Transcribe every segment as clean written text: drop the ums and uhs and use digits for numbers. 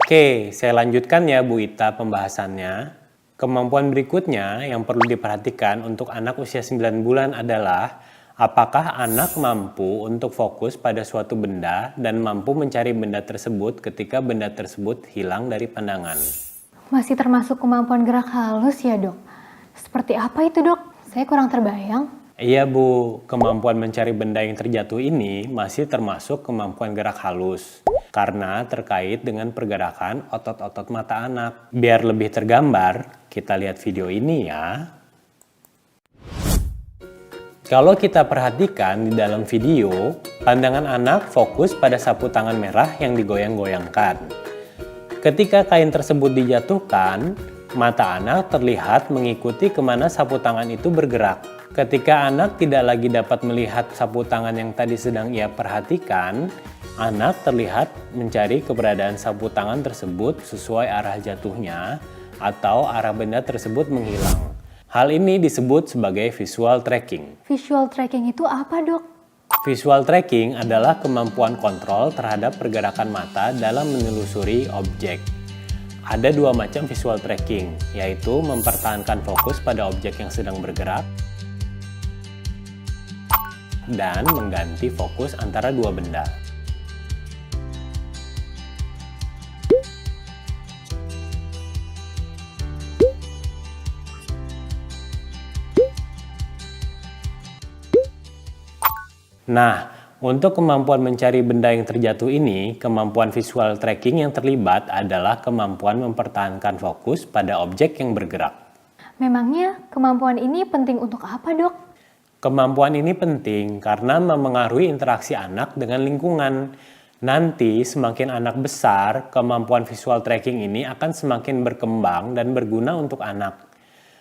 Oke, saya lanjutkan ya Bu Ita pembahasannya. Kemampuan berikutnya yang perlu diperhatikan untuk anak usia 9 bulan adalah apakah anak mampu untuk fokus pada suatu benda dan mampu mencari benda tersebut ketika benda tersebut hilang dari pandangan. Masih termasuk kemampuan gerak halus ya dok? Seperti apa itu dok? Saya kurang terbayang. Iya Bu, kemampuan mencari benda yang terjatuh ini masih termasuk kemampuan gerak halus karena terkait dengan pergerakan otot-otot mata anak. Biar lebih tergambar, kita lihat video ini ya. Kalau kita perhatikan di dalam video, pandangan anak fokus pada sapu tangan merah yang digoyang-goyangkan. Ketika kain tersebut dijatuhkan, mata anak terlihat mengikuti kemana sapu tangan itu bergerak. Ketika anak tidak lagi dapat melihat sapu tangan yang tadi sedang ia perhatikan, anak terlihat mencari keberadaan sapu tangan tersebut sesuai arah jatuhnya atau arah benda tersebut menghilang. Hal ini disebut sebagai visual tracking. Visual tracking itu apa dok? Visual tracking adalah kemampuan kontrol terhadap pergerakan mata dalam menelusuri objek. Ada dua macam visual tracking, yaitu mempertahankan fokus pada objek yang sedang bergerak dan mengganti fokus antara dua benda. Nah, untuk kemampuan mencari benda yang terjatuh ini, kemampuan visual tracking yang terlibat adalah kemampuan mempertahankan fokus pada objek yang bergerak. Memangnya kemampuan ini penting untuk apa dok? Kemampuan ini penting karena memengaruhi interaksi anak dengan lingkungan. Nanti semakin anak besar, kemampuan visual tracking ini akan semakin berkembang dan berguna untuk anak.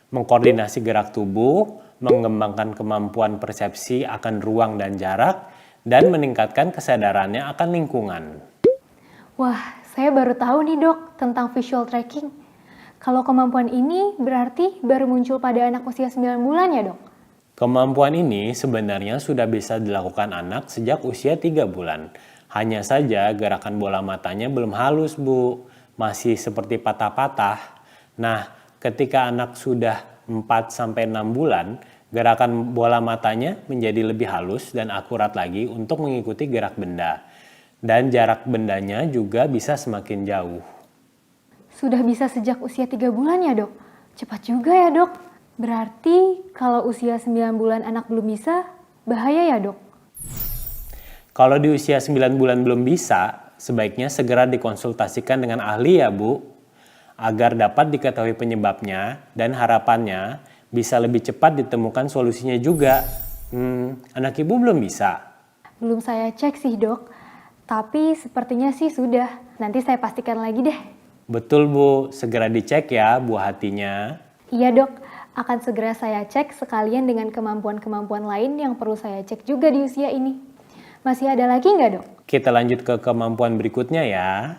Mengkoordinasi gerak tubuh, mengembangkan kemampuan persepsi akan ruang dan jarak, dan meningkatkan kesadarannya akan lingkungan. Wah, saya baru tahu nih dok tentang visual tracking. Kalau kemampuan ini berarti baru muncul pada anak usia 9 bulan ya dok? Kemampuan ini sebenarnya sudah bisa dilakukan anak sejak usia 3 bulan. Hanya saja gerakan bola matanya belum halus Bu, masih seperti patah-patah. Nah, ketika anak sudah 4-6 bulan, gerakan bola matanya menjadi lebih halus dan akurat lagi untuk mengikuti gerak benda. Dan jarak bendanya juga bisa semakin jauh. Sudah bisa sejak usia 3 bulan ya dok? Cepat juga ya dok. Berarti kalau usia 9 bulan anak belum bisa, bahaya ya dok? Kalau di usia 9 bulan belum bisa, sebaiknya segera dikonsultasikan dengan ahli ya Bu, agar dapat diketahui penyebabnya dan harapannya bisa lebih cepat ditemukan solusinya juga. Anak ibu belum bisa? Belum saya cek sih dok, tapi sepertinya sih sudah. Nanti saya pastikan lagi deh. Betul Bu, segera dicek ya buah hatinya. Iya dok, akan segera saya cek sekalian dengan kemampuan-kemampuan lain yang perlu saya cek juga di usia ini. Masih ada lagi nggak dok? Kita lanjut ke kemampuan berikutnya ya.